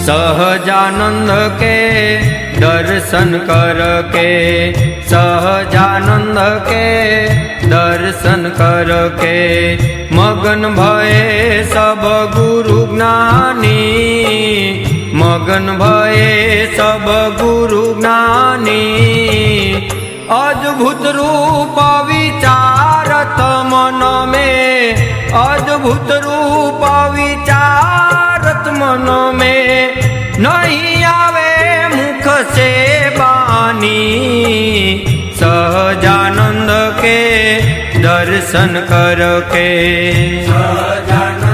सहजानंद के दर्शन कर के, सहजानंद के दर्शन कर के, मगन भये सब गुरु ज्ञानी, मगन भये सब गुरु ज्ञानी। अद्भुत रूप विचारत मन में, अद्भुत रूप विचारत मन में, नहीं आवे मुख से बानी। सहजानंद के दर्शन कर के, सहजानंद